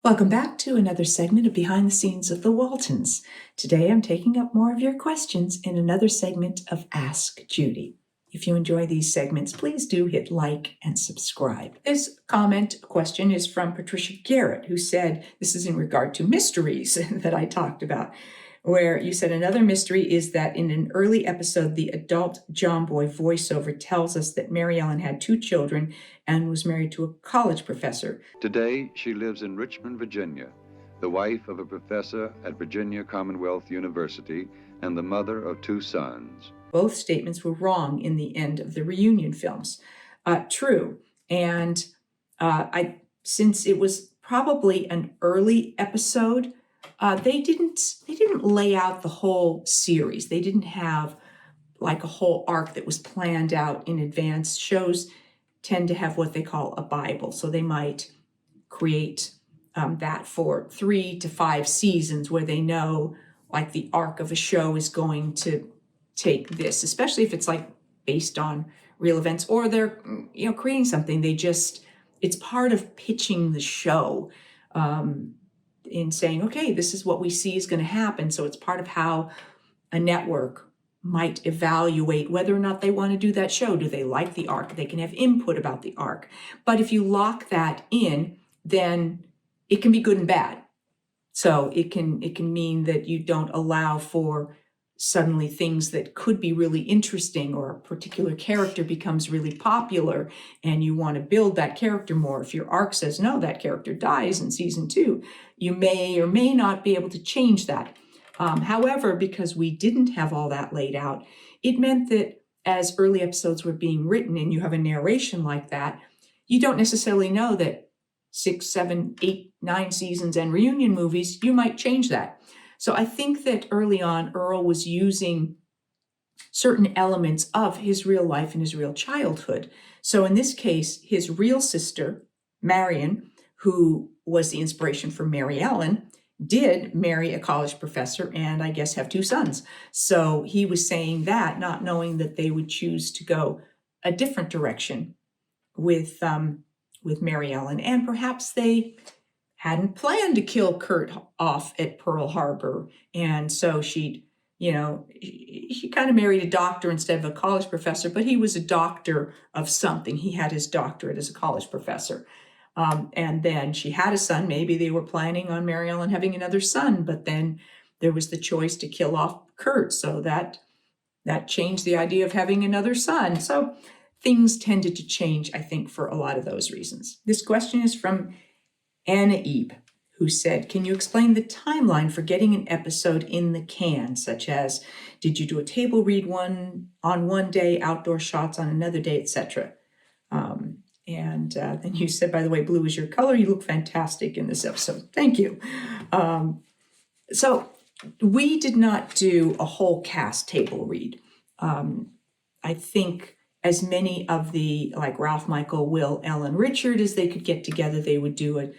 Welcome back to another segment of Behind the Scenes of the Waltons. Today I'm taking up more of your questions in another segment of Ask Judy. If you enjoy these segments, please do hit like and subscribe. This question is from Patricia Garrett, who said, this is in regard to mysteries that I talked about, where you said another mystery is that in an early episode, the adult John Boy voiceover tells us that Mary Ellen had 2 children and was married to a college professor. Today, she lives in Richmond, Virginia, the wife of a professor at Virginia Commonwealth University and the mother of 2 sons. Both statements were wrong in the end of the reunion films. True. And since it was probably an early episode, they didn't lay out the whole series. They didn't have like a whole arc that was planned out in advance. Shows tend to have what they call a Bible. So they might create that for 3 to 5 seasons where they know like the arc of a show is going to take this, especially if it's like based on real events or they're creating something. It's part of pitching the show in saying, okay, this is what we see is going to happen. So it's part of how a network might evaluate whether or not they want to do that show. Do they like the arc? They can have input about the arc. But if you lock that in, then it can be good and bad. So it can mean that you don't allow for suddenly things that could be really interesting, or a particular character becomes really popular and you want to build that character more. If your arc says, no, that character dies in season 2, you may or may not be able to change that. However, because we didn't have all that laid out, it meant that as early episodes were being written and you have a narration like that, you don't necessarily know that 6, 7, 8, 9 seasons and reunion movies, you might change that. So I think that early on, Earl was using certain elements of his real life and his real childhood. So in this case, his real sister, Marion, who was the inspiration for Mary Ellen, did marry a college professor and I guess have 2 sons. So he was saying that, not knowing that they would choose to go a different direction with Mary Ellen. And perhaps they hadn't planned to kill Kurt off at Pearl Harbor. And so she kind of married a doctor instead of a college professor, but he was a doctor of something. He had his doctorate as a college professor. And then she had a son. Maybe they were planning on Mary Ellen having another son, but then there was the choice to kill off Kurt. So that changed the idea of having another son. So things tended to change, I think, for a lot of those reasons. This question is from Anna Ebe, who said, can you explain the timeline for getting an episode in the can, such as, did you do a table read on one day, outdoor shots on another day, etc.? And then you said, by the way, blue is your color. You look fantastic in this episode. Thank you. So we did not do a whole cast table read. I think as many of the, like Ralph, Michael, Will, Ellen, Richard, as they could get together, they would do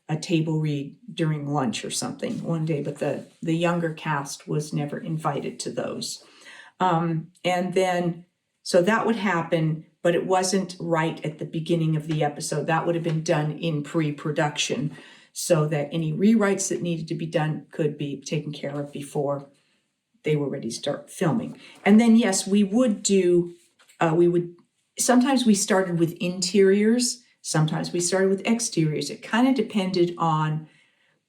a table read during lunch or something one day, but the younger cast was never invited to those. And then, so that would happen, but it wasn't right at the beginning of the episode. That would have been done in pre-production so that any rewrites that needed to be done could be taken care of before they were ready to start filming. And then, yes, we would sometimes we started with interiors, sometimes we started with exteriors. It kind of depended on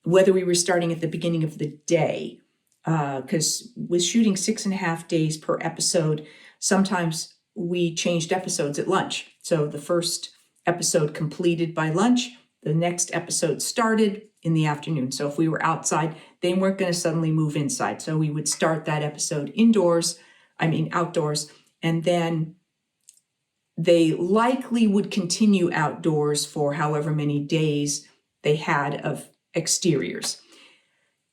whether we were starting at the beginning of the day, because with shooting 6.5 days per episode, sometimes we changed episodes at lunch. So the first episode completed by lunch, the next episode started in the afternoon. So if we were outside, they weren't going to suddenly move inside. So we would start that episode outdoors, and then they likely would continue outdoors for however many days they had of exteriors.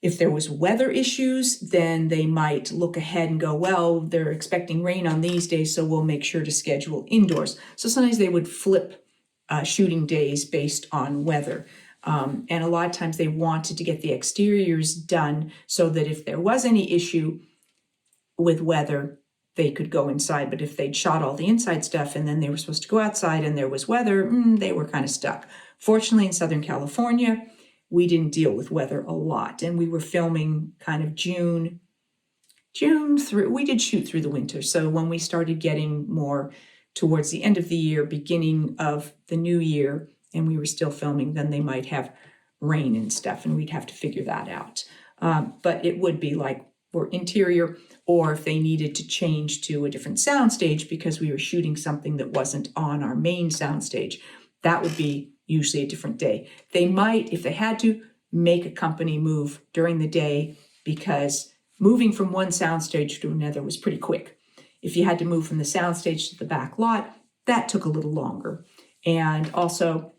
If there was weather issues, then they might look ahead and go, well, they're expecting rain on these days, so we'll make sure to schedule indoors. So sometimes they would flip shooting days based on weather. And a lot of times they wanted to get the exteriors done so that if there was any issue with weather, they could go inside. But if they'd shot all the inside stuff and then they were supposed to go outside and there was weather, they were kind of stuck. Fortunately, in Southern California, we didn't deal with weather a lot. And we were filming kind of June through, we did shoot through the winter. So when we started getting more towards the end of the year, beginning of the new year, and we were still filming, then they might have rain and stuff, and we'd have to figure that out. But it would be like we're interior, or if they needed to change to a different soundstage because we were shooting something that wasn't on our main soundstage, that would be usually a different day. They might, if they had to, make a company move during the day, because moving from one soundstage to another was pretty quick. If you had to move from the soundstage to the back lot, that took a little longer. And also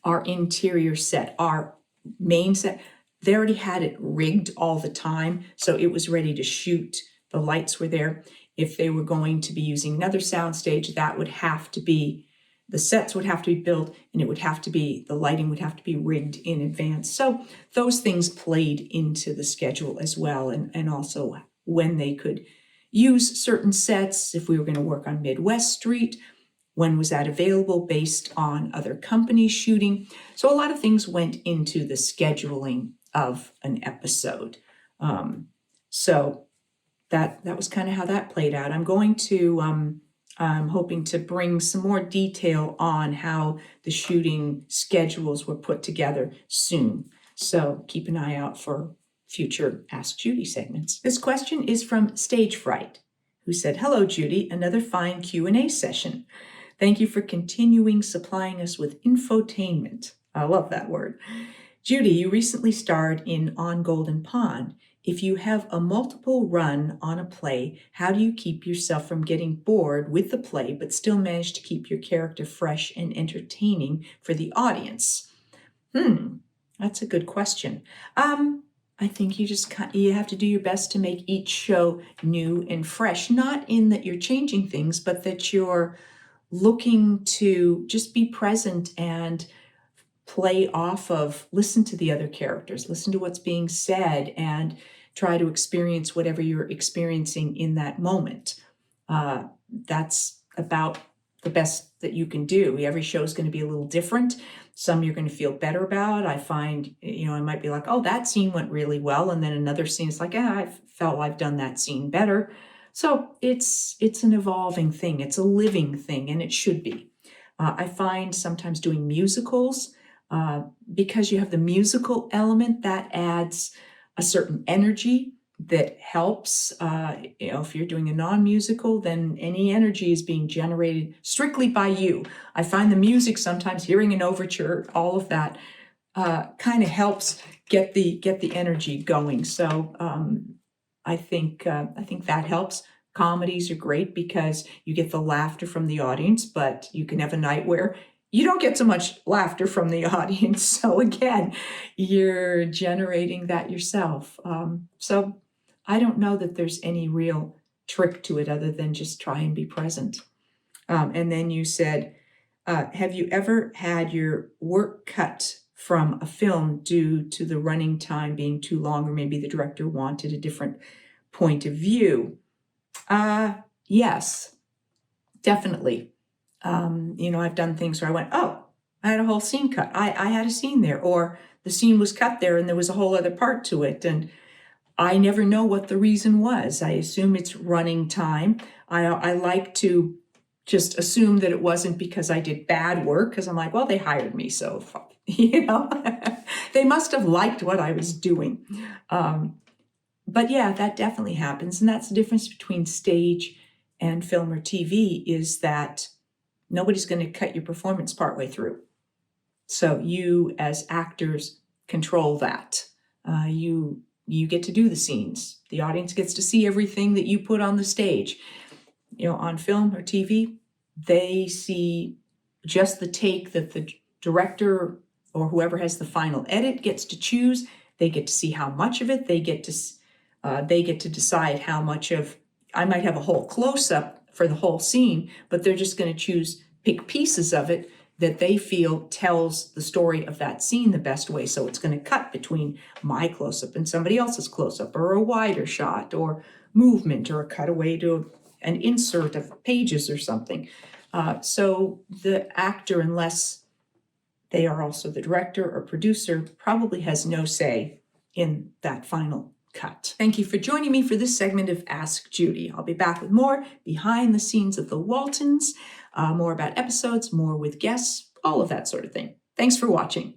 our interior set, our main set, they already had it rigged all the time, so it was ready to shoot. The lights were there. If they were going to be using another soundstage, that would have to be, the sets would have to be built, and it would have to be, the lighting would have to be rigged in advance. So those things played into the schedule as well, and also when they could use certain sets. If we were going to work on Midwest Street, when was that available based on other companies shooting? So a lot of things went into the scheduling of an episode. So that was kind of how that played out. I'm hoping to bring some more detail on how the shooting schedules were put together soon. So keep an eye out for future Ask Judy segments. This question is from Stage Fright, who said, "Hello, Judy, another fine Q&A session. Thank you for continuing supplying us with infotainment." I love that word. "Judy, you recently starred in On Golden Pond. If you have a multiple run on a play, how do you keep yourself from getting bored with the play but still manage to keep your character fresh and entertaining for the audience?" That's a good question. I think you have to do your best to make each show new and fresh, not in that you're changing things, but that you're looking to just be present and play off of, listen to the other characters, listen to what's being said, and try to experience whatever you're experiencing in that moment. That's about the best that you can do. Every show is going to be a little different. Some you're going to feel better about. I find, I might be like, oh, that scene went really well. And then another scene is like, I felt I've done that scene better. So it's an evolving thing. It's a living thing, and it should be. I find sometimes doing musicals, because you have the musical element, that adds a certain energy that helps. If you're doing a non-musical, then any energy is being generated strictly by you. I find the music sometimes, hearing an overture, all of that kind of helps get the energy going. So I think that helps. Comedies are great because you get the laughter from the audience, but you can have a night where you don't get so much laughter from the audience. So again, you're generating that yourself. So I don't know that there's any real trick to it other than just try and be present. And then you said, have you ever had your work cut from a film due to the running time being too long, or maybe the director wanted a different point of view? Yes, definitely. I've done things where I went, oh, I had a whole scene cut. I had a scene there, or the scene was cut there and there was a whole other part to it. And I never know what the reason was. I assume it's running time. I like to just assume that it wasn't because I did bad work, because I'm like, well, they hired me, so, they must have liked what I was doing. But yeah, that definitely happens. And that's the difference between stage and film or TV, is that nobody's going to cut your performance partway through. So you as actors control that. You get to do the scenes. The audience gets to see everything that you put on the stage. On film or TV, they see just the take that the director or whoever has the final edit gets to choose. They get to see how much of it. They get to decide how much of. I might have a whole close-up for the whole scene, but they're just going to pick pieces of it that they feel tells the story of that scene the best way. So it's going to cut between my close-up and somebody else's close-up, or a wider shot, or movement, or a cutaway to an insert of pages or something. So the actor, unless they are also the director or producer, probably has no say in that final cut. Thank you for joining me for this segment of Ask Judy. I'll be back with more behind the scenes of the Waltons, more about episodes, more with guests, all of that sort of thing. Thanks for watching.